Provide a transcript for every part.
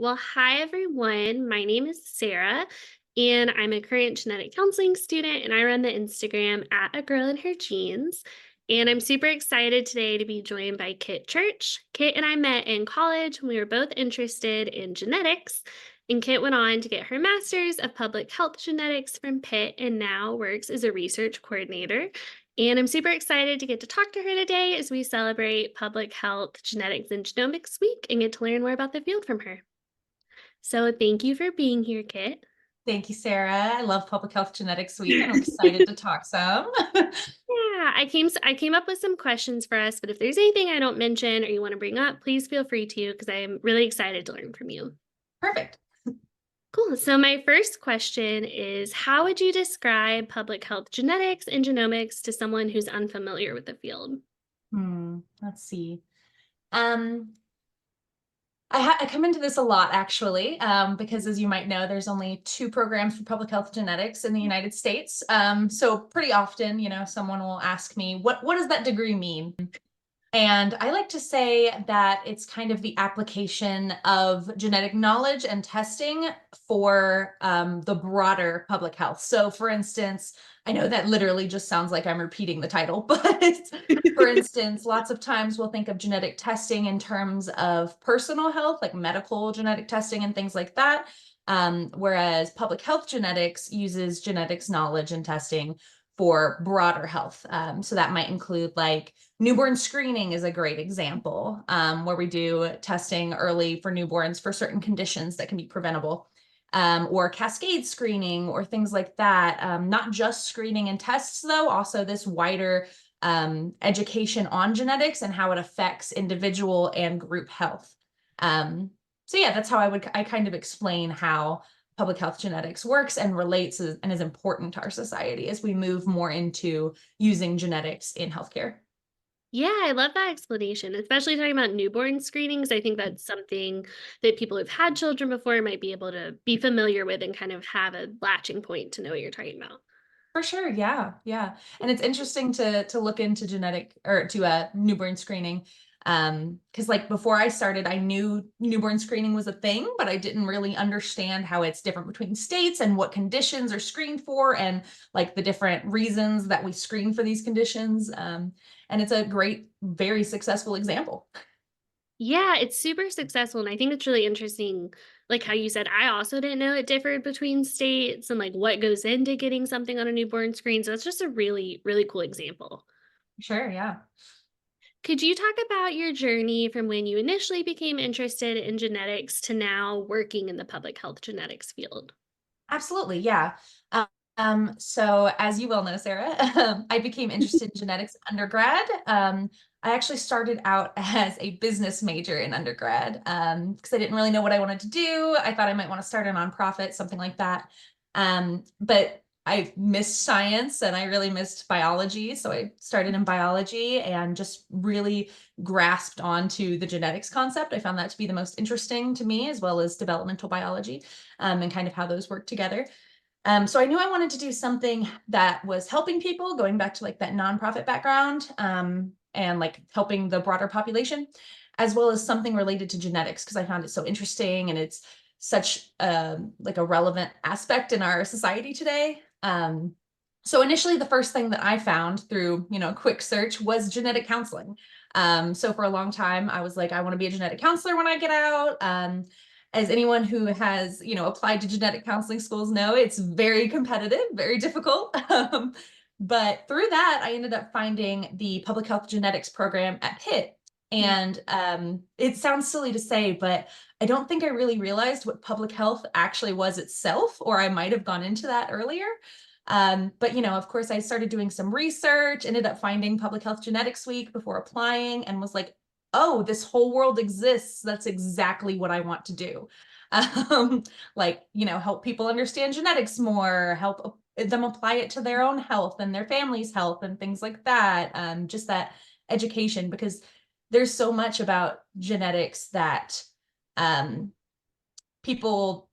Well, hi everyone. My name is Sarah, and I'm a current genetic counseling student, and I run the Instagram at A Girl in Her Genes. And I'm super excited today to be joined by Kit Church. Kit and I met in college when we were both interested in genetics, and Kit went on to get her master's of public health genetics from Pitt and now works as a research coordinator. And I'm super excited to get to talk to her today as we celebrate Public Health Genetics and Genomics Week and get to learn more about the field from her. So thank you for being here, Kit. Thank you, Sarah. I love Public Health Genetics Week, and I'm excited to talk some. Yeah, I came up with some questions for us, but if there's anything I don't mention or you want to bring up, please feel free to because I'm really excited to learn from you. Perfect. Cool. So my first question is how would you describe public health genetics and genomics to someone who's unfamiliar with the field? Let's see. Um, I come into this a lot actually, because as you might know, there's only two programs for public health genetics in the United States. So pretty often, someone will ask me, what does that degree mean? And I like to say that it's kind of the application of genetic knowledge and testing for the broader public health. So, for instance, I know that literally just sounds like I'm repeating the title, but for instance, lots of times we'll think of genetic testing in terms of personal health, like medical genetic testing and things like that. Whereas public health genetics uses genetics knowledge and testing for broader health. So that might include like newborn screening is a great example, where we do testing early for newborns for certain conditions that can be preventable, or cascade screening or things like that. Not just screening and tests, though, also this wider education on genetics and how it affects individual and group health. So yeah, that's how I kind of explain how public health genetics works and relates and is important to our society as we move more into using genetics in healthcare. Yeah, I love that explanation, especially talking about newborn screenings. I think that's something that people who've had children before might be able to be familiar with and kind of have a latching point to know what you're talking about. For sure, yeah, yeah. And it's interesting to look into genetic or to newborn screening. Because like before I started, I knew newborn screening was a thing, but I didn't really understand how it's different between states and what conditions are screened for and like the different reasons that we screen for these conditions. And it's a great, very successful example. Yeah, it's super successful, and I think it's really interesting, like how you said, I also didn't know it differed between states and like what goes into getting something on a newborn screen. So it's just a really, really cool example. Sure, yeah. Could you talk about your journey from when you initially became interested in genetics to now working in the public health genetics field? Absolutely, yeah. So as you well know, Sarah, I became interested in genetics in undergrad. I actually started out as a business major in undergrad, because I didn't really know what I wanted to do. I thought I might want to start a nonprofit, something like that. But I missed science and I really missed biology. So I started in biology and just really grasped onto the genetics concept. I found that to be the most interesting to me, as well as developmental biology, and kind of how those work together. So I knew I wanted to do something that was helping people, going back to like that nonprofit background, and like helping the broader population, as well as something related to genetics because I found it so interesting and it's such like a relevant aspect in our society today. So initially, the first thing that I found through a quick search was genetic counseling. So for a long time, I was like, I want to be a genetic counselor when I get out. As anyone who has applied to genetic counseling schools know, it's very competitive, very difficult. But through that, I ended up finding the public health genetics program at Pitt. And it sounds silly to say, but I don't think I really realized what public health actually was itself, or I might have gone into that earlier. But of course, I started doing some research, ended up finding Public Health Genetics Week before applying, and was like, oh, this whole world exists. That's exactly what I want to do. Um, like, help people understand genetics more, help them apply it to their own health and their family's health and things like that. Just that education, because there's so much about genetics that um, people,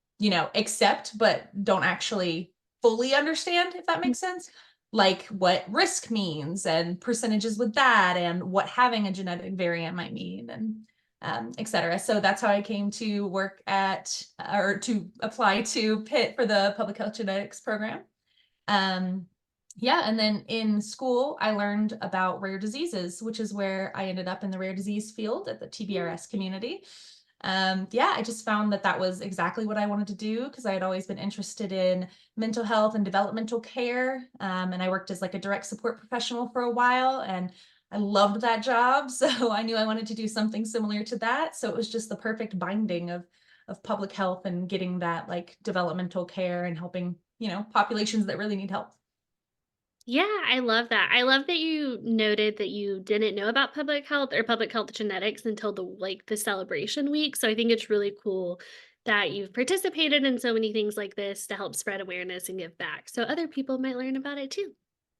accept, but don't actually fully understand, if that makes sense. Like what risk means and percentages with that, and what having a genetic variant might mean. And et cetera. So that's how I came to work at, or to apply to Pitt for the public health genetics program. Yeah, and then in school, I learned about rare diseases, which is where I ended up in the rare disease field at the TBRS community. Yeah, I just found that that was exactly what I wanted to do because I had always been interested in mental health and developmental care. And I worked as like a direct support professional for a while, and I loved that job. So I knew I wanted to do something similar to that. So it was just the perfect binding of public health and getting that like developmental care and helping, populations that really need help. Yeah, I love that. I love that you noted that you didn't know about public health or public health genetics until the celebration week. So I think it's really cool that you've participated in so many things like this to help spread awareness and give back so other people might learn about it too.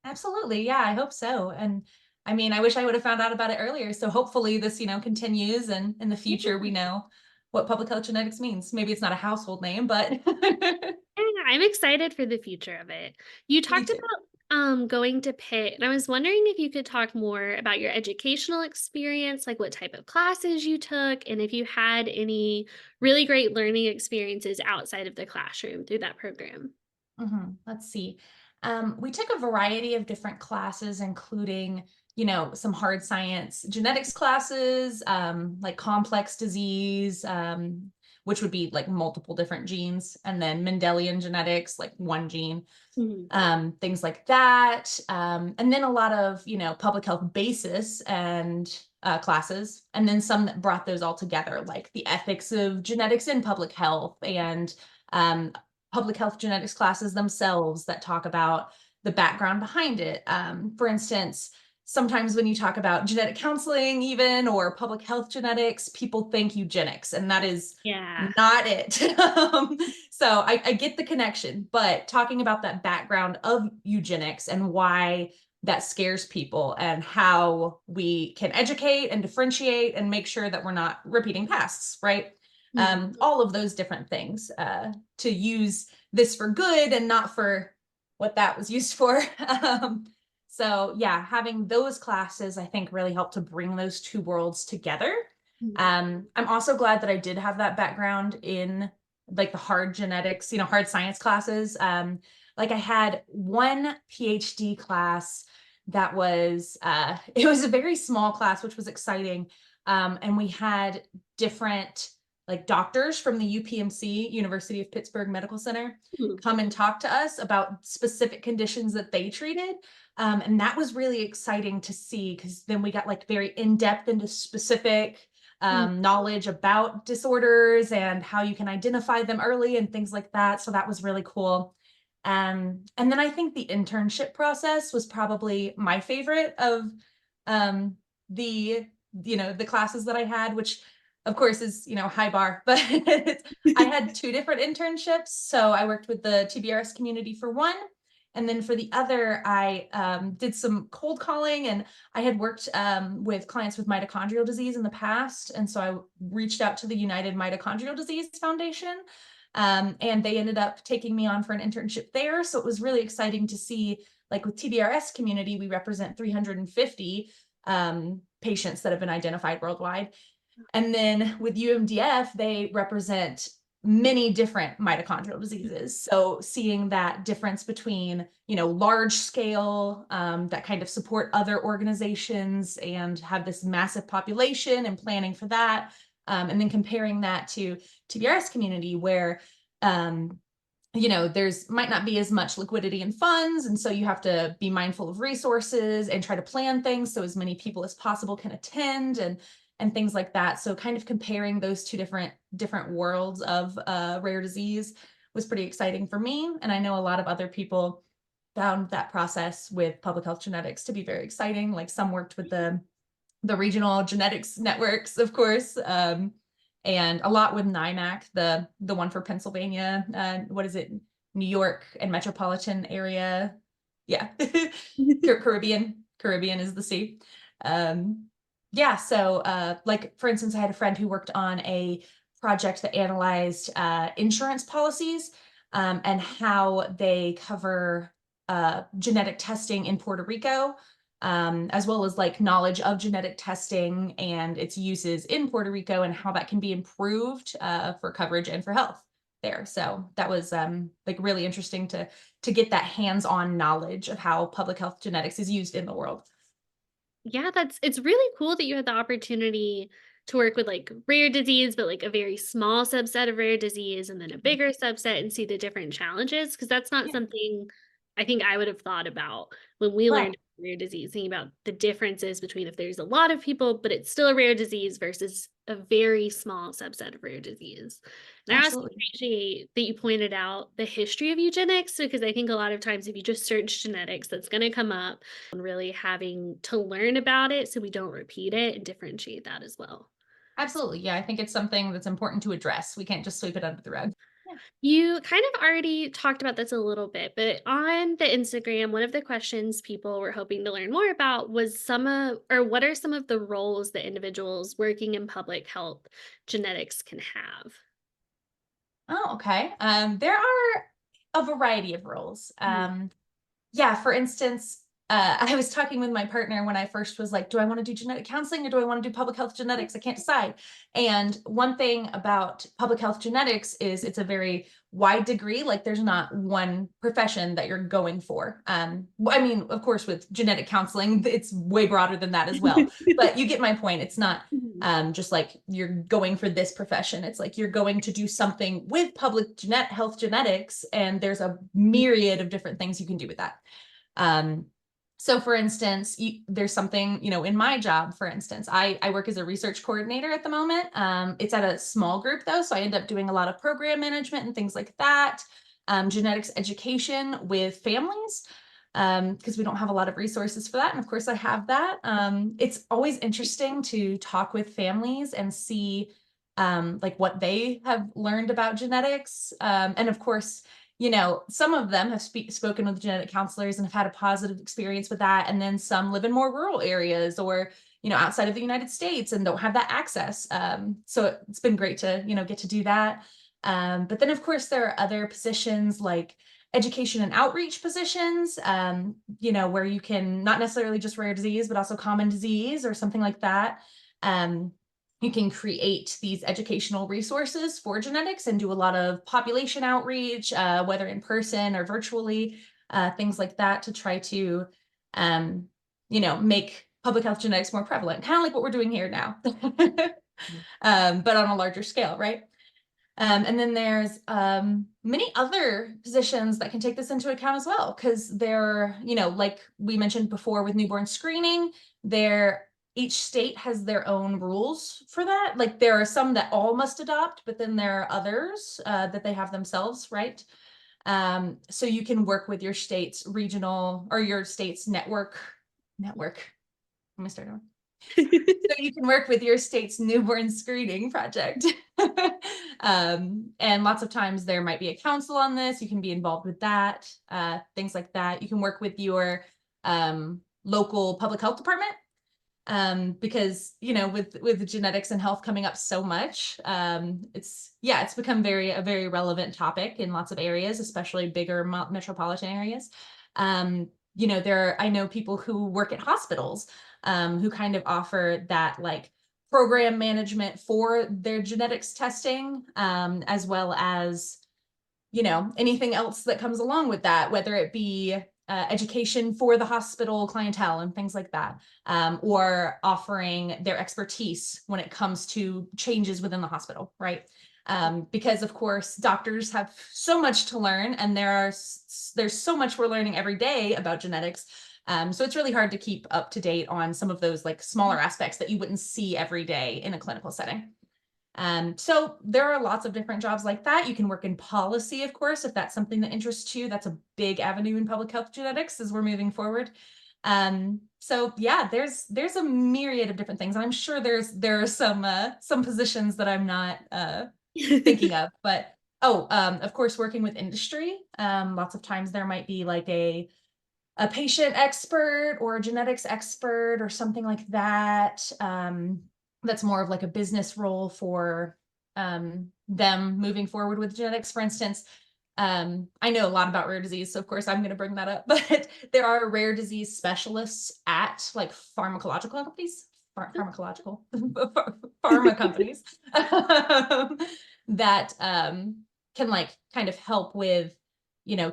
Absolutely. Yeah, I hope so. And I mean, I wish I would have found out about it earlier. So hopefully this, continues, and in the future we know what public health genetics means. Maybe it's not a household name, but Yeah, I'm excited for the future of it. You me talked too. about going to Pitt, and I was wondering if you could talk more about your educational experience, like what type of classes you took, and if you had any really great learning experiences outside of the classroom through that program. Let's see. We took a variety of different classes, including, some hard science genetics classes, like complex disease, which would be like multiple different genes, and then Mendelian genetics, like one gene, Mhm. things like that. And then a lot of, public health basis and classes, and then some that brought those all together, like the ethics of genetics in public health and um, public health genetics classes themselves that talk about the background behind it. For instance, sometimes when you talk about genetic counseling, even or public health genetics, people think eugenics, and that is Yeah. not it. So I get the connection, but talking about that background of eugenics and why that scares people and how we can educate and differentiate and make sure that we're not repeating pasts, right? Mhm. All of those different things to use this for good and not for what that was used for. So yeah, having those classes, I think, really helped to bring those two worlds together. Mhm. I'm also glad that I did have that background in like the hard genetics, hard science classes. Like I had one PhD class that was it was a very small class, which was exciting. And we had different like doctors from the UPMC, University of Pittsburgh Medical Center, Mhm. come and talk to us about specific conditions that they treated. And that was really exciting to see because then we got like very in depth into specific Mhm. knowledge about disorders and how you can identify them early and things like that. So that was really cool. And then I think the internship process was probably my favorite of um, the the classes that I had, which of course is high bar, but I had two different internships. So I worked with the TBRS community for one, and then for the other, I did some cold calling, and I had worked with clients with mitochondrial disease in the past. And so I reached out to the United Mitochondrial Disease Foundation, and they ended up taking me on for an internship there. So it was really exciting to see, like with TBRS community, we represent 350 patients that have been identified worldwide. And then with UMDF, they represent many different mitochondrial diseases. So seeing that difference between, large scale that kind of support other organizations and have this massive population and planning for that. And then comparing that to TBRS community where there's might not be as much liquidity and funds, and so you have to be mindful of resources and try to plan things so as many people as possible can attend and things like that. So kind of comparing those two different worlds of rare disease was pretty exciting for me, and I know a lot of other people found that process with public health genetics to be very exciting. Like some worked with the regional genetics networks, of course, and a lot with NIMAC, the one for Pennsylvania. What is it? New York and metropolitan area. Yeah, Caribbean is the sea. Um, yeah, so like for instance, I had a friend who worked on a project that analyzed insurance policies and how they cover genetic testing in Puerto Rico. as well as like knowledge of genetic testing and its uses in Puerto Rico and how that can be improved for coverage and for health there. So that was like really interesting to get that hands-on knowledge of how public health genetics is used in the world. Yeah, it's really cool that you had the opportunity to work with like rare disease, but like a very small subset of rare disease and then a bigger subset and see the different challenges. Cause that's not Yeah, something I think I would have thought about when we right. learned rare disease, thinking about the differences between if there's a lot of people, but it's still a rare disease versus a very small subset of rare disease. And I also Absolutely. appreciate that you pointed out the history of eugenics because I think a lot of times if you just search genetics, that's going to come up and really having to learn about it so we don't repeat it and differentiate that as well. Absolutely. Yeah, I think it's something that's important to address. We can't just sweep it under the rug. Yeah. You kind of already talked about this a little bit, but on the Instagram, one of the questions people were hoping to learn more about was what are some of the roles that individuals working in public health genetics can have? Oh, okay. There are a variety of roles. Mhm. Yeah, for instance, I was talking with my partner when I first was like, do I want to do genetic counseling or do I want to do public health genetics? I can't decide. And one thing about public health genetics is it's a very wide degree. Like there's not one profession that you're going for. I mean, of course, with genetic counseling, it's way broader than that as well. But you get my point. It's not Mhm. just like you're going for this profession. It's like you're going to do something with health genetics, and there's a myriad of different things you can do with that. Um, so for instance, there's something, in my job, for instance, I work as a research coordinator at the moment. It's at a small group though, so I end up doing a lot of program management and things like that. Genetics education with families, because we don't have a lot of resources for that. And of course I have that. It's always interesting to talk with families and see like what they have learned about genetics. And of course, some of them have spoken with genetic counselors and have had a positive experience with that. And then some live in more rural areas or, outside of the United States and don't have that access. So it's been great to, get to do that. But then, of course, there are other positions like education and outreach positions, where you can not necessarily just rare disease, but also common disease or something like that. Um, you can create these educational resources for genetics and do a lot of population outreach, whether in person or virtually, things like that to try to, make public health genetics more prevalent, kind of like what we're doing here now, but on a larger scale, right? And then there's many other positions that can take this into account as well, because they're, like we mentioned before with newborn screening, each state has their own rules for that. Like there are some that all must adopt, but then there are others that they have themselves, right? So you can work with your state's regional or your state's network. Let me start over. So you can work with your state's newborn screening project. And lots of times there might be a council on this. You can be involved with that, things like that. You can work with your local public health department, because with genetics and health coming up so much, it's become a very relevant topic in lots of areas, especially bigger metropolitan areas. I know people who work at hospitals, who kind of offer that like program management for their genetics testing, as well as anything else that comes along with that, whether it be education for the hospital clientele and things like that, or offering their expertise when it comes to changes within the hospital, right? Because of course doctors have so much to learn, and there's so much we're learning every day about genetics. So it's really hard to keep up to date on some of those like smaller aspects that you wouldn't see every day in a clinical setting. So there are lots of different jobs like that. You can work in policy, of course, if that's something that interests you. That's a big avenue in public health genetics as we're moving forward. So yeah, there's a myriad of different things. And I'm sure there are some positions that I'm not thinking of, but of course, working with industry. Lots of times there might be like a patient expert or a genetics expert or something like that. That's more of like a business role for them moving forward with genetics. For instance, I know a lot about rare disease, so of course I'm going to bring that up, but there are rare disease specialists at like pharmacological companies, pharmacological pharma companies that can like kind of help with,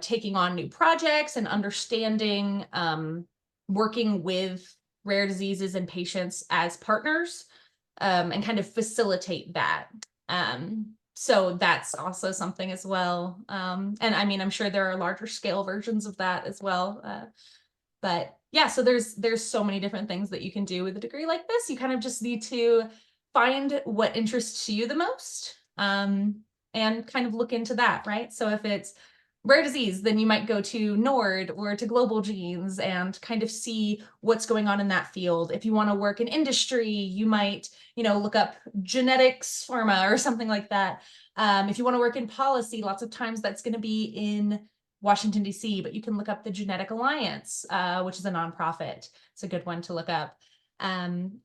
taking on new projects and understanding, working with rare diseases and patients as partners, and kind of facilitate that. So that's also something as well. And I mean, I'm sure there are larger scale versions of that as well. But yeah, so there's so many different things that you can do with a degree like this. You kind of just need to find what interests you the most, and kind of look into that, right? So if it's rare disease, then you might go to Nord or to Global Genes and kind of see what's going on in that field. If you want to work in industry, you might, look up genetics pharma or something like that. If you want to work in policy, lots of times that's going to be in Washington, D.C., but you can look up the Genetic Alliance, which is a nonprofit. It's a good one to look up.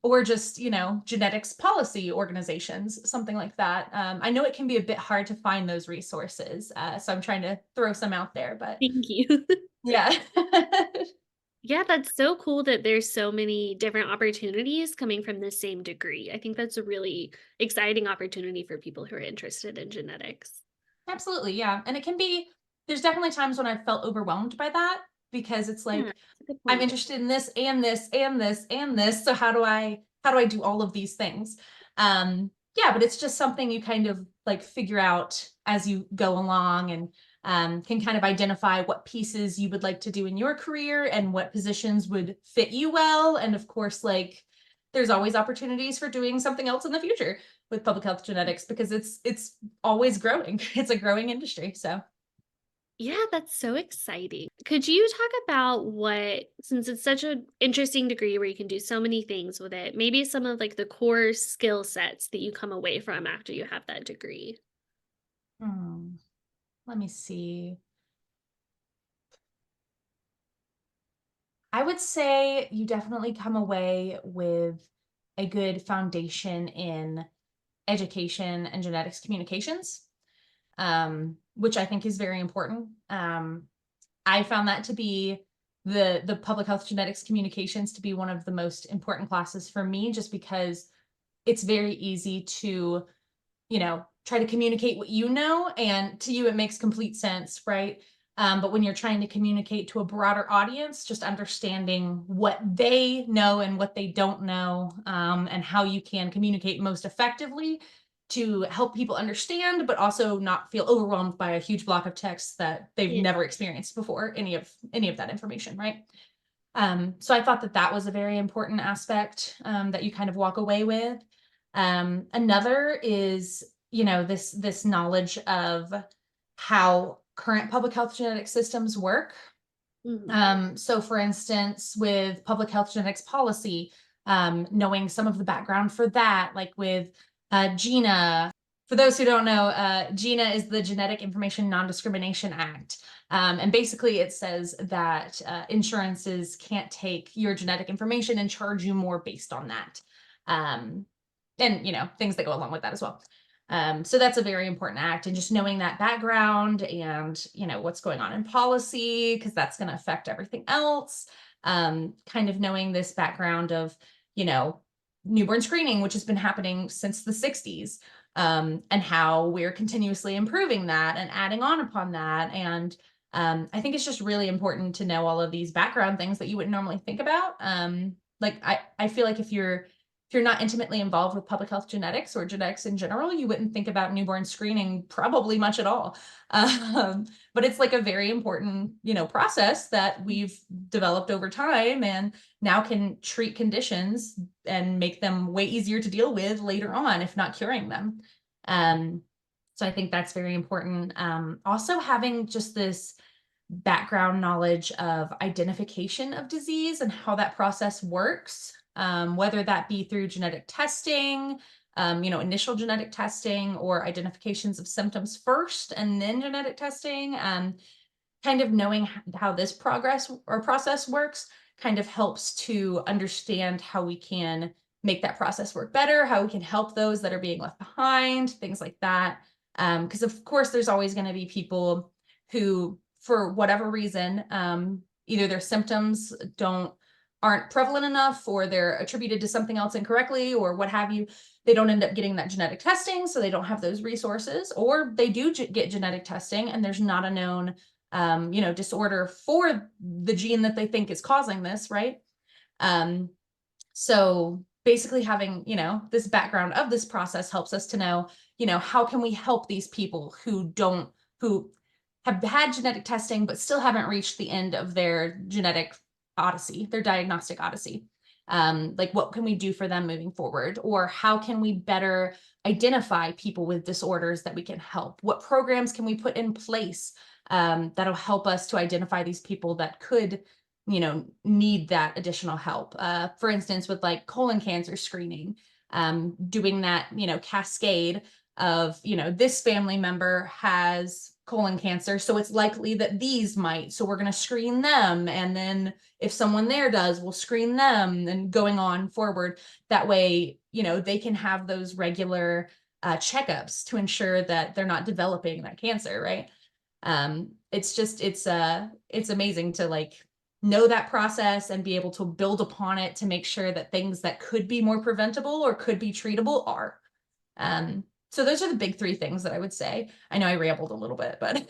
Or just, genetics policy organizations, something like that. I know it can be a bit hard to find those resources, so I'm trying to throw some out there, but Thank you. yeah. Yeah, that's so cool that there's so many different opportunities coming from the same degree. I think that's a really exciting opportunity for people who are interested in genetics. Absolutely, yeah. And it can be, there's definitely times when I've felt overwhelmed by that because it's Yeah, like, that's a good I'm point. interested in this and this and this and this. So how do I do all of these things? Yeah, but it's just something you kind of like figure out as you go along, and can kind of identify what pieces you would like to do in your career and what positions would fit you well. And of course, like there's always opportunities for doing something else in the future with public health genetics because it's always growing. It's a growing industry. So Yeah, that's so exciting. Could you talk about what, since it's such an interesting degree where you can do so many things with it, maybe some of like the core skill sets that you come away from after you have that degree? hmm, let me see. I would say you definitely come away with a good foundation in education and genetics communications, which I think is very important. I found that to be the public health genetics communications to be one of the most important classes for me, just because it's very easy to, try to communicate what you know, and to you it makes complete sense, right? But when you're trying to communicate to a broader audience, just understanding what they know and what they don't know, and how you can communicate most effectively to help people understand, but also not feel overwhelmed by a huge block of text that they've Yeah. never experienced before, any of that information, right? So I thought that that was a very important aspect, that you kind of walk away with. Another is, this knowledge of how current public health genetic systems work. Mhm. So for instance, with public health genetics policy, knowing some of the background for that, like with GINA. For those who don't know, GINA is the Genetic Information Non-Discrimination Act. And basically it says that insurances can't take your genetic information and charge you more based on that. Um, and, things that go along with that as well. So that's a very important act, and just knowing that background and, what's going on in policy, because that's going to affect everything else. Kind of knowing this background of, newborn screening, which has been happening since the 60s, and how we're continuously improving that and adding on upon that. And I think it's just really important to know all of these background things that you wouldn't normally think about. Like I feel like if you're not intimately involved with public health genetics or genetics in general, you wouldn't think about newborn screening probably much at all. But it's like a very important, process that we've developed over time, and now can treat conditions and make them way easier to deal with later on, if not curing them. So I think that's very important. Also having just this background knowledge of identification of disease and how that process works, whether that be through genetic testing, initial genetic testing, or identifications of symptoms first and then genetic testing. Kind of knowing how this progress or process works kind of helps to understand how we can make that process work better, how we can help those that are being left behind, things like that. Because of course, there's always going to be people who, for whatever reason, either their symptoms aren't prevalent enough, or they're attributed to something else incorrectly, or what have you. They don't end up getting that genetic testing, so they don't have those resources, or they do get genetic testing and there's not a known disorder for the gene that they think is causing this, right? So basically having, this background of this process helps us to know, how can we help these people who have had genetic testing, but still haven't reached the end of their genetic odyssey, their diagnostic odyssey. Like, what can we do for them moving forward? Or how can we better identify people with disorders that we can help? What programs can we put in place that'll help us to identify these people that could, need that additional help? For instance, with like colon cancer screening, doing that, cascade of, this family member has colon cancer, so it's likely that these might, so we're going to screen them, and then if someone there does, we'll screen them, and going on forward. That way, they can have those regular checkups to ensure that they're not developing that cancer, right? It's amazing to like know that process and be able to build upon it to make sure that things that could be more preventable or could be treatable are. So those are the big three things that I would say. I know I rambled a little bit, but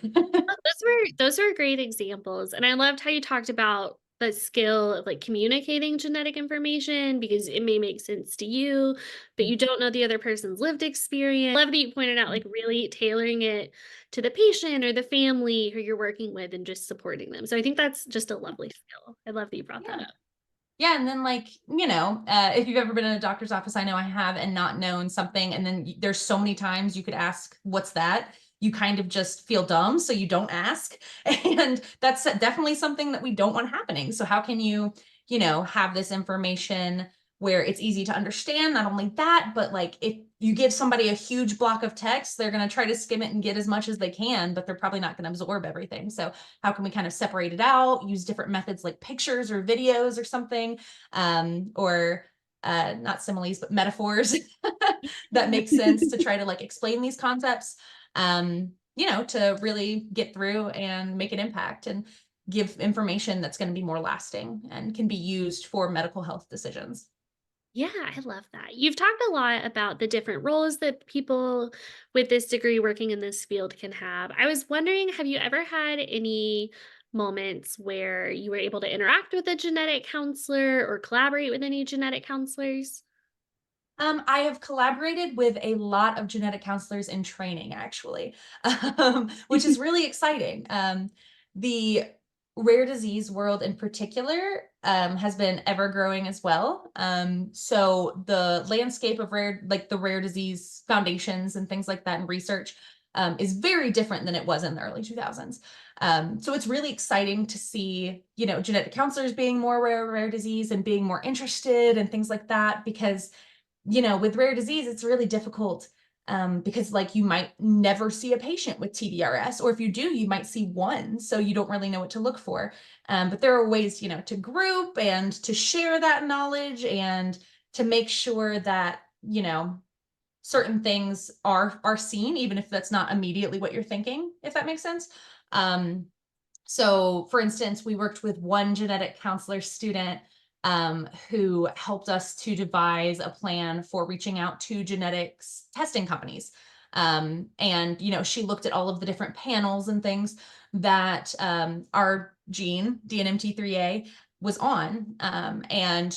Those were great examples. And I loved how you talked about the skill of like communicating genetic information because it may make sense to you, but you don't know the other person's lived experience. I love that you pointed out like really tailoring it to the patient or the family who you're working with and just supporting them. So I think that's just a lovely skill. I love that you brought that yeah. up. Yeah, and then like, if you've ever been in a doctor's office, I know I have, and not known something, and then there's so many times you could ask, what's that? You kind of just feel dumb, so you don't ask. And that's definitely something that we don't want happening. So how can you, have this information where it's easy to understand? Not only that, but like if you give somebody a huge block of text, they're going to try to skim it and get as much as they can, but they're probably not going to absorb everything. So how can we kind of separate it out, use different methods like pictures or videos or something, or not similes, but metaphors that make sense to try to like explain these concepts, to really get through and make an impact and give information that's going to be more lasting and can be used for medical health decisions. Yeah, I love that. You've talked a lot about the different roles that people with this degree working in this field can have. I was wondering, have you ever had any moments where you were able to interact with a genetic counselor or collaborate with any genetic counselors? I have collaborated with a lot of genetic counselors in training, actually, which is really exciting. The rare disease world in particular has been ever growing as well. So the landscape of the rare disease foundations and things like that and research is very different than it was in the early 2000s. So it's really exciting to see, genetic counselors being more aware of rare disease and being more interested and things like that, because with rare disease, it's really difficult because like you might never see a patient with TDRS, or if you do, you might see one, so you don't really know what to look for. But there are ways, to group and to share that knowledge and to make sure that, certain things are seen, even if that's not immediately what you're thinking, if that makes sense. So for instance, we worked with one genetic counselor student who helped us to devise a plan for reaching out to genetics testing companies. And, she looked at all of the different panels and things that our gene, DNMT3A, was on, and,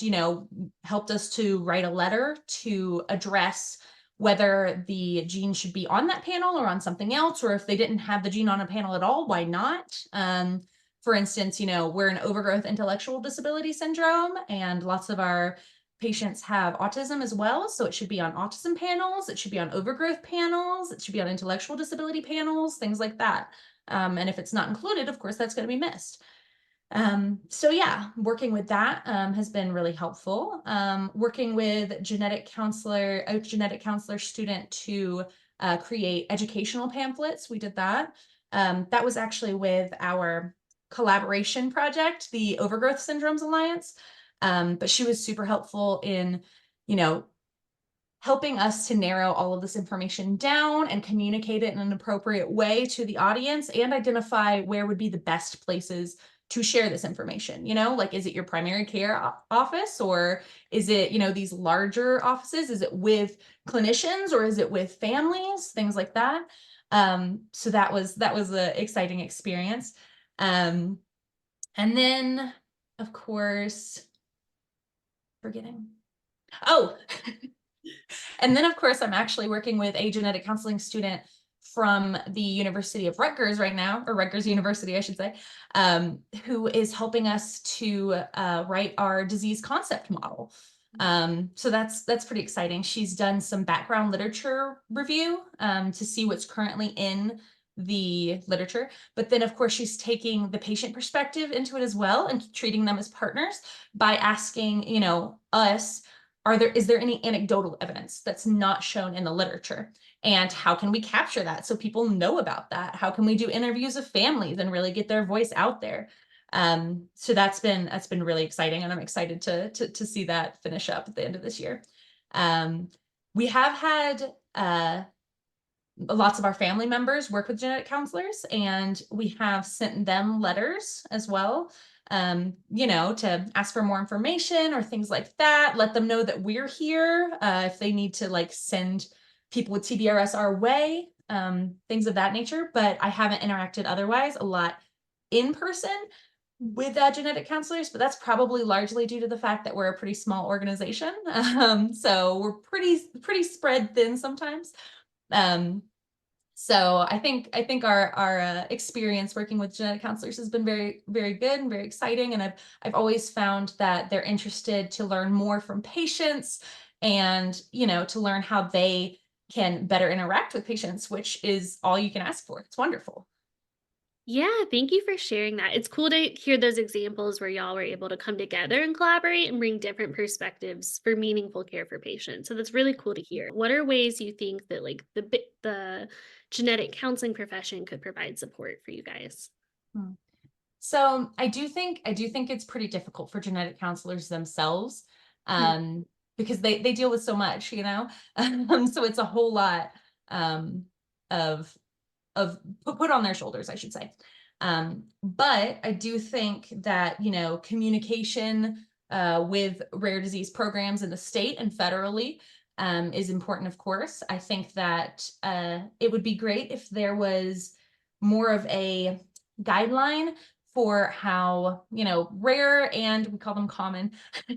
helped us to write a letter to address whether the gene should be on that panel or on something else, or if they didn't have the gene on a panel at all, why not? For instance, we're an overgrowth intellectual disability syndrome, and lots of our patients have autism as well. So it should be on autism panels, it should be on overgrowth panels, it should be on intellectual disability panels, things like that. And if it's not included, of course, that's going to be missed. So yeah, working with that has been really helpful. Working with a genetic counselor student to create educational pamphlets. We did that. That was actually with our collaboration project, the Overgrowth Syndromes Alliance. But she was super helpful in, you know, helping us to narrow all of this information down and communicate it in an appropriate way to the audience and identify where would be the best places to share this information. Like, is it your primary care office, or is it, these larger offices? Is it with clinicians, or is it with families, things like that? So that was an exciting experience. And then, of course, forgetting. Oh, and then, of course, I'm actually working with a genetic counseling student from the University of Rutgers right now, or Rutgers University, I should say, who is helping us to write our disease concept model. So that's pretty exciting. She's done some background literature review to see what's currently in the literature, but then of course she's taking the patient perspective into it as well and treating them as partners by asking, us, is there any anecdotal evidence that's not shown in the literature? And how can we capture that so people know about that? How can we do interviews of families and really get their voice out there? So that's been really exciting, and I'm excited to see that finish up at the end of this year. We have had lots of our family members work with genetic counselors, and we have sent them letters as well, to ask for more information or things like that. Let them know that we're here if they need to like send people with TBRS our way, things of that nature. But I haven't interacted otherwise a lot in person with genetic counselors, but that's probably largely due to the fact that we're a pretty small organization. So we're pretty spread thin sometimes. So I think our experience working with genetic counselors has been very, very good and very exciting. And I've always found that they're interested to learn more from patients and, to learn how they can better interact with patients, which is all you can ask for. It's wonderful. Yeah, thank you for sharing that. It's cool to hear those examples where y'all were able to come together and collaborate and bring different perspectives for meaningful care for patients. So that's really cool to hear. What are ways you think that like the genetic counseling profession could provide support for you guys? Hmm. So I do think it's pretty difficult for genetic counselors themselves, Hmm. because they deal with so much, so it's a whole lot um, of put on their shoulders, I should say. But I do think that, communication with rare disease programs in the state and federally is important, of course. I think that it would be great if there was more of a guideline for how, rare and we call them common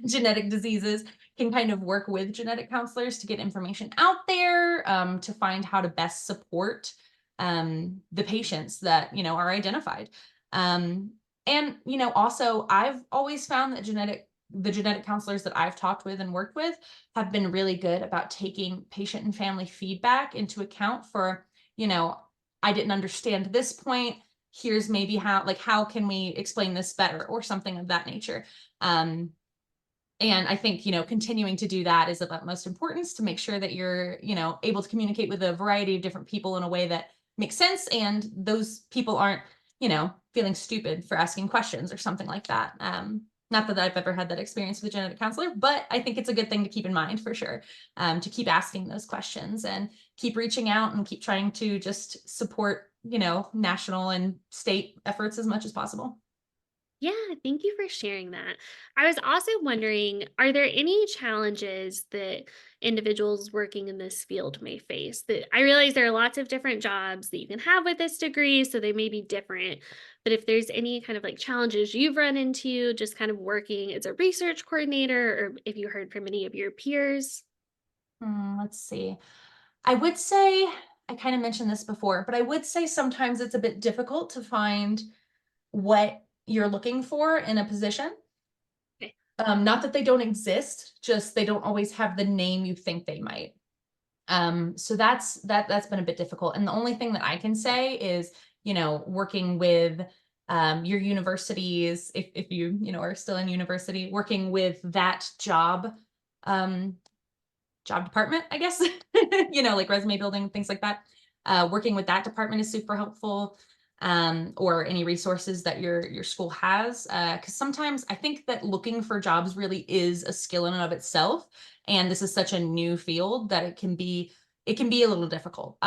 genetic diseases can kind of work with genetic counselors to get information out there, to find how to best support the patients that, are identified. And, also I've always found that the genetic counselors that I've talked with and worked with have been really good about taking patient and family feedback into account for, I didn't understand this point. Here's maybe how can we explain this better, or something of that nature. And I think, continuing to do that is of utmost importance to make sure that you're, able to communicate with a variety of different people in a way that makes sense. And those people aren't, feeling stupid for asking questions or something like that. Not that I've ever had that experience with a genetic counselor, but I think it's a good thing to keep in mind for sure, to keep asking those questions and keep reaching out and keep trying to just support, national and state efforts as much as possible. Yeah, thank you for sharing that. I was also wondering, are there any challenges that individuals working in this field may face? That I realize there are lots of different jobs that you can have with this degree, so they may be different. But if there's any kind of like challenges you've run into just kind of working as a research coordinator, or if you heard from any of your peers. Let's see. I would say, I kind of mentioned this before, but I would say sometimes it's a bit difficult to find what you're looking for in a position. Okay. Not that they don't exist, just they don't always have the name you think they might. So that's been a bit difficult. And the only thing that I can say is, working with your universities, if you, are still in university, working with that um, job department, I guess, like resume building, things like that. Working with that department is super helpful. or any resources that your school has. Because sometimes I think that looking for jobs really is a skill in and of itself. And this is such a new field that it can be a little difficult.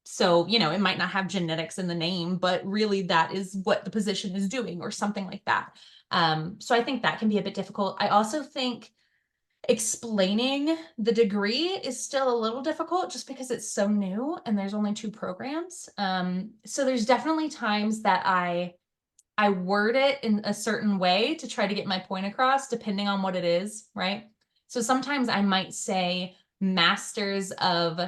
So, it might not have genetics in the name, but really that is what the position is doing or something like that. So I think that can be a bit difficult. I also think explaining the degree is still a little difficult just because it's so new and there's only 2 programs. So there's definitely times that I word it in a certain way to try to get my point across, depending on what it is, right? So sometimes I might say masters of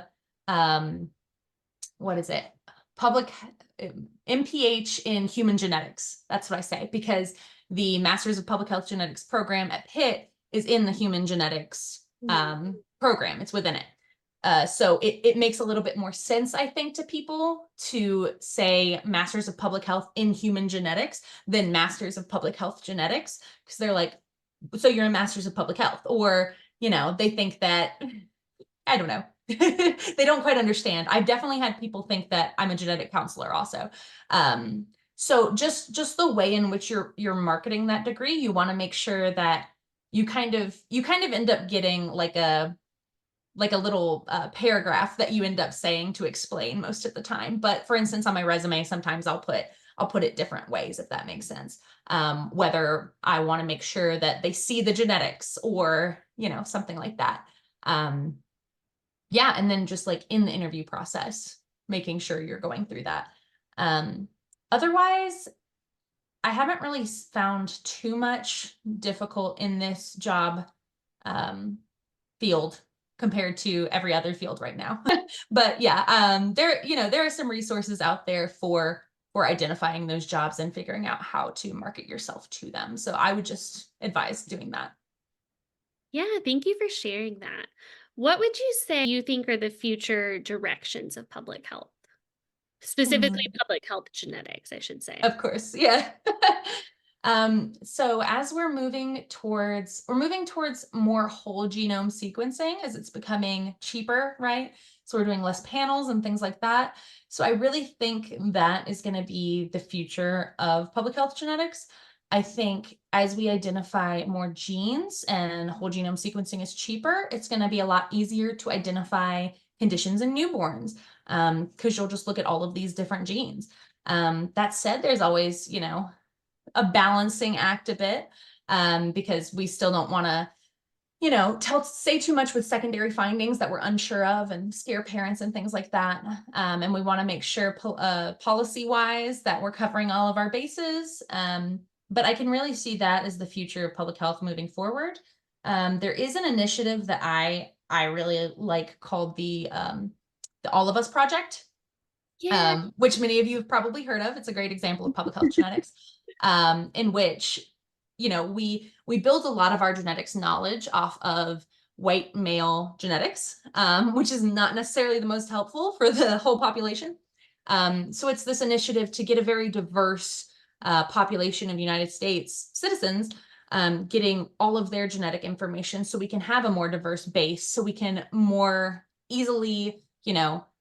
what is it? Public MPH in human genetics. That's what I say, because the Masters of Public Health Genetics program at Pitt is in the human genetics program. It's within it. So it makes a little bit more sense, I think, to people to say Masters of Public Health in human genetics than Masters of Public Health Genetics, because they're like, so you're a Masters of Public Health, or, they think that, I don't know. They don't quite understand. I've definitely had people think that I'm a genetic counselor also. So just the way in which you're marketing that degree, you want to make sure that you kind of end up getting like a little paragraph that you end up saying to explain most of the time. But for instance, on my resume, sometimes I'll put it different ways, if that makes sense. Whether I want to make sure that they see the genetics or, something like that. Yeah, and then just like in the interview process, making sure you're going through that. Otherwise, I haven't really found too much difficult in this job field compared to every other field right now. But yeah, there are some resources out there for identifying those jobs and figuring out how to market yourself to them. So I would just advise doing that. Yeah, thank you for sharing that. What would you say you think are the future directions of public health? Specifically public health genetics, I should say. Of course, yeah. So as we're moving towards more whole genome sequencing as it's becoming cheaper, right? So we're doing less panels and things like that. So I really think that is going to be the future of public health genetics. I think as we identify more genes and whole genome sequencing is cheaper, it's going to be a lot easier to identify conditions in newborns, because you'll just look at all of these different genes. That said, there's always, a balancing act a bit, because we still don't want to, say too much with secondary findings that we're unsure of and scare parents and things like that. And we want to make sure policy wise that we're covering all of our bases. But I can really see that as the future of public health moving forward. There is an initiative that I really like called the All of Us Project, Yeah. which many of you have probably heard of. It's a great example of public health genetics, in which, we build a lot of our genetics knowledge off of white male genetics, which is not necessarily the most helpful for the whole population. So it's this initiative to get a very diverse population of United States citizens, getting all of their genetic information so we can have a more diverse base, so we can more easily,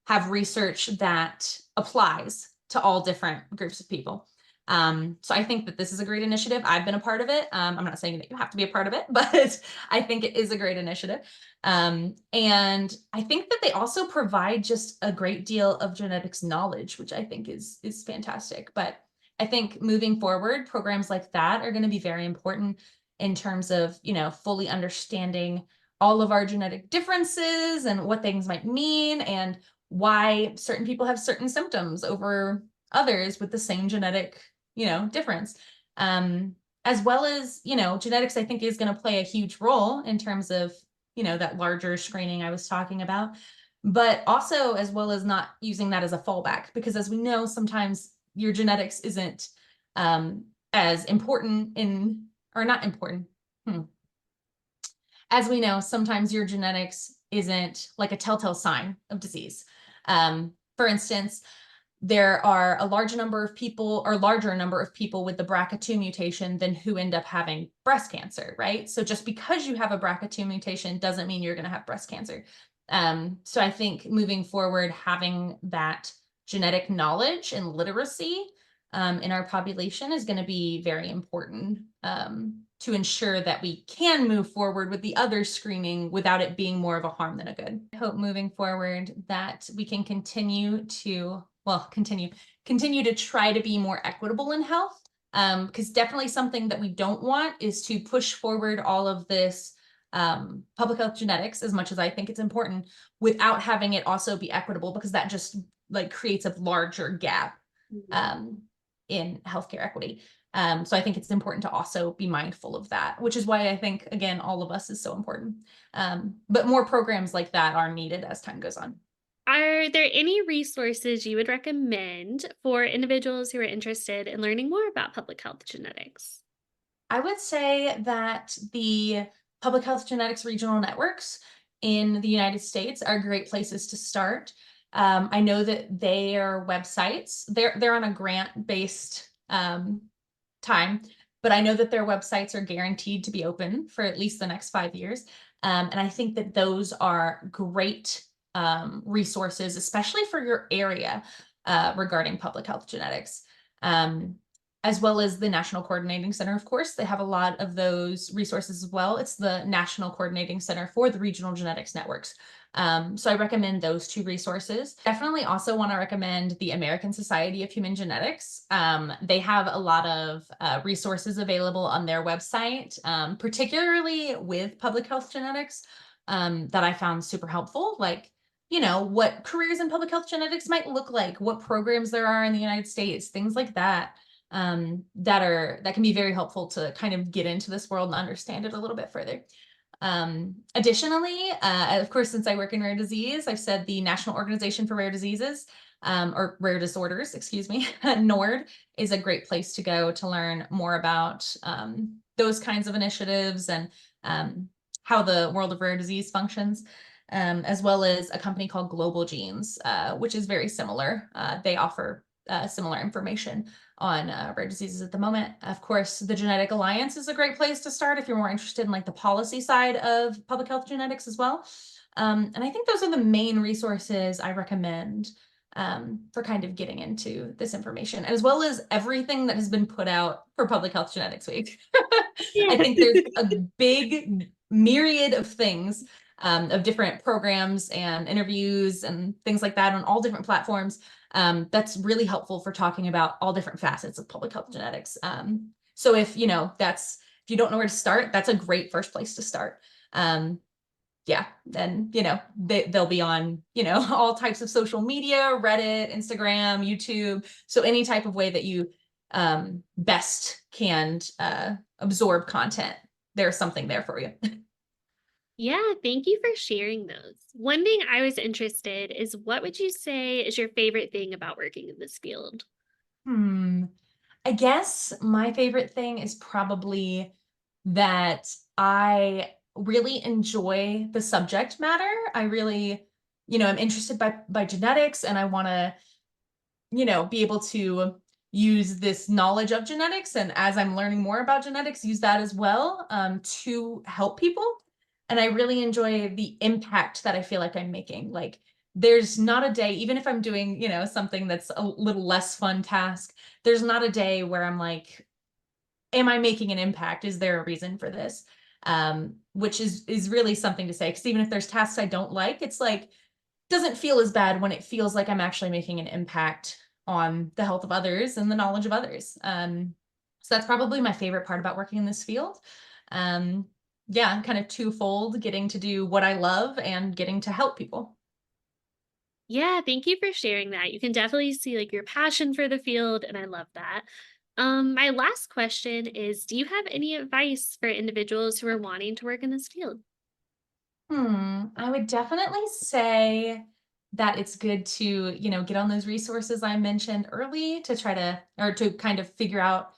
have research that applies to all different groups of people. So I think that this is a great initiative. I've been a part of it. I'm not saying that you have to be a part of it, but I think it is a great initiative. And I think that they also provide just a great deal of genetics knowledge, which I think is fantastic. But I think moving forward, programs like that are going to be very important in terms of, fully understanding all of our genetic differences and what things might mean and why certain people have certain symptoms over others with the same genetic, difference. As well as, genetics, I think, is going to play a huge role in terms of, that larger screening I was talking about, but also as well as not using that as a fallback, because as we know, sometimes your genetics isn't as important or not important. As we know, sometimes your genetics isn't like a telltale sign of disease. For instance, there are a larger number of people with the BRCA2 mutation than who end up having breast cancer, right? So just because you have a BRCA2 mutation doesn't mean you're going to have breast cancer. So I think moving forward, having that genetic knowledge and literacy in our population is going to be very important to ensure that we can move forward with the other screening without it being more of a harm than a good. I hope moving forward that we can continue to, continue to try to be more equitable in health. Because definitely something that we don't want is to push forward all of this public health genetics, as much as I think it's important, without having it also be equitable, because that just like creates a larger gap in healthcare equity. So I think it's important to also be mindful of that, which is why I think, again, all of us is so important. But more programs like that are needed as time goes on. Are there any resources you would recommend for individuals who are interested in learning more about public health genetics? I would say that the public health genetics regional networks in the United States are great places to start. I know that their websites, they're on a grant-based time, but I know that their websites are guaranteed to be open for at least the next 5 years. And I think that those are great resources, especially for your area regarding public health genetics. As well as the National Coordinating Center, of course. They have a lot of those resources as well. It's the National Coordinating Center for the Regional Genetics Networks. So I recommend those two resources. Definitely also want to recommend the American Society of Human Genetics. They have a lot of resources available on their website, particularly with public health genetics, that I found super helpful. Like, you know, what careers in public health genetics might look like, what programs there are in the United States, things like that. That can be very helpful to kind of get into this world and understand it a little bit further. Additionally, of course, since I work in rare disease, I've said the National Organization for Rare Diseases, or Rare Disorders, excuse me, NORD is a great place to go to learn more about those kinds of initiatives and how the world of rare disease functions. As well as a company called Global Genes, which is very similar. They offer similar information on rare diseases at the moment. Of course, the Genetic Alliance is a great place to start if you're more interested in like the policy side of public health genetics as well. And I think those are the main resources I recommend for kind of getting into this information, as well as everything that has been put out for Public Health Genetics Week. Yeah. I think there's a big myriad of things, of different programs and interviews and things like that on all different platforms. That's really helpful for talking about all different facets of public health genetics. So if you don't know where to start, that's a great first place to start. Yeah, then they'll be on all types of social media, Reddit, Instagram, YouTube. So any type of way that you best can absorb content, there's something there for you. Yeah, thank you for sharing those. One thing I was interested is, what would you say is your favorite thing about working in this field? Hmm. I guess my favorite thing is probably that I really enjoy the subject matter. I really, I'm interested by genetics, and I want to, be able to use this knowledge of genetics, and as I'm learning more about genetics, use that as well to help people. And I really enjoy the impact that I feel like I'm making. Like, there's not a day, even if I'm doing, something that's a little less fun task, there's not a day where I'm like, am I making an impact? Is there a reason for this? Which is really something to say. Because even if there's tasks I don't like, it's like, doesn't feel as bad when it feels like I'm actually making an impact on the health of others and the knowledge of others. So that's probably my favorite part about working in this field. Yeah, kind of twofold, getting to do what I love and getting to help people. Yeah, thank you for sharing that. You can definitely see like your passion for the field, and I love that. My last question is, do you have any advice for individuals who are wanting to work in this field? I would definitely say that it's good to, get on those resources I mentioned early to try to, or to kind of figure out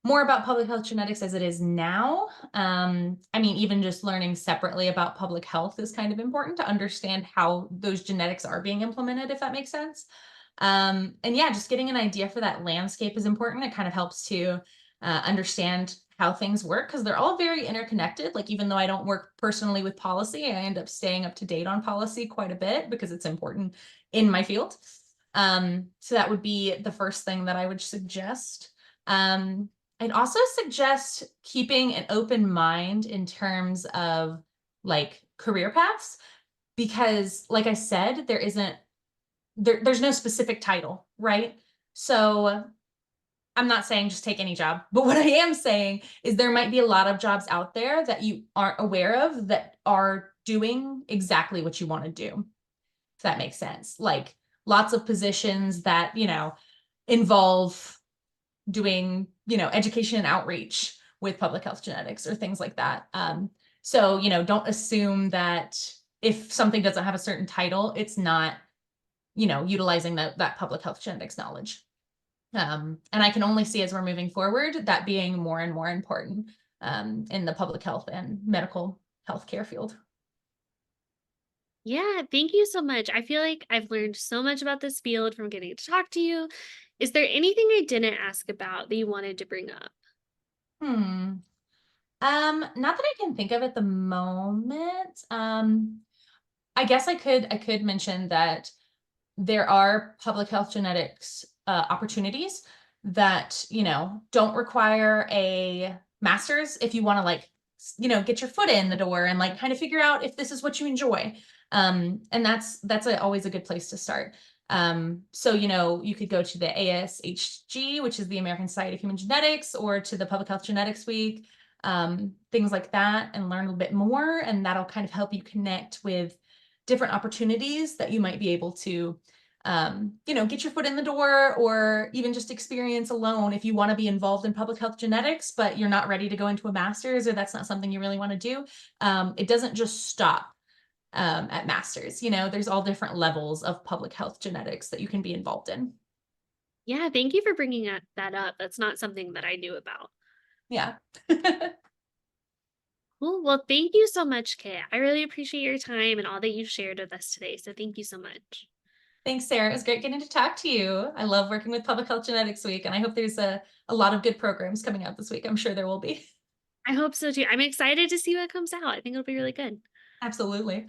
more about public health genetics as it is now. I mean, even just learning separately about public health is kind of important to understand how those genetics are being implemented, if that makes sense. And yeah, just getting an idea for that landscape is important. It kind of helps to understand how things work, because they're all very interconnected. Like, even though I don't work personally with policy, I end up staying up to date on policy quite a bit because it's important in my field. So that would be the first thing that I would suggest. I'd also suggest keeping an open mind in terms of like career paths, because like I said, there's no specific title, right? So I'm not saying just take any job, but what I am saying is there might be a lot of jobs out there that you aren't aware of that are doing exactly what you want to do. If that makes sense. Like lots of positions that, involve doing, education and outreach with public health genetics or things like that. So, don't assume that if something doesn't have a certain title, it's not, utilizing that public health genetics knowledge. And I can only see as we're moving forward that being more and more important in the public health and medical healthcare field. Yeah, thank you so much. I feel like I've learned so much about this field from getting to talk to you. Is there anything I didn't ask about that you wanted to bring up? Hmm. Not that I can think of at the moment. I guess I could mention that there are public health genetics opportunities that, don't require a master's if you want to like, get your foot in the door and like kind of figure out if this is what you enjoy. And that's always a good place to start. So, you could go to the ASHG, which is the American Society of Human Genetics, or to the Public Health Genetics Week, things like that, and learn a little bit more. And that'll kind of help you connect with different opportunities that you might be able to get your foot in the door, or even just experience alone if you want to be involved in public health genetics, but you're not ready to go into a master's, or that's not something you really want to do. It doesn't just stop at masters. There's all different levels of public health genetics that you can be involved in. Yeah, thank you for bringing that up. That's not something that I knew about. Yeah. Cool. Well, thank you so much, Kit. I really appreciate your time and all that you've shared with us today. So thank you so much. Thanks, Sarah. It was great getting to talk to you. I love working with Public Health Genetics Week, and I hope there's a lot of good programs coming out this week. I'm sure there will be. I hope so too. I'm excited to see what comes out. I think it'll be really good. Absolutely.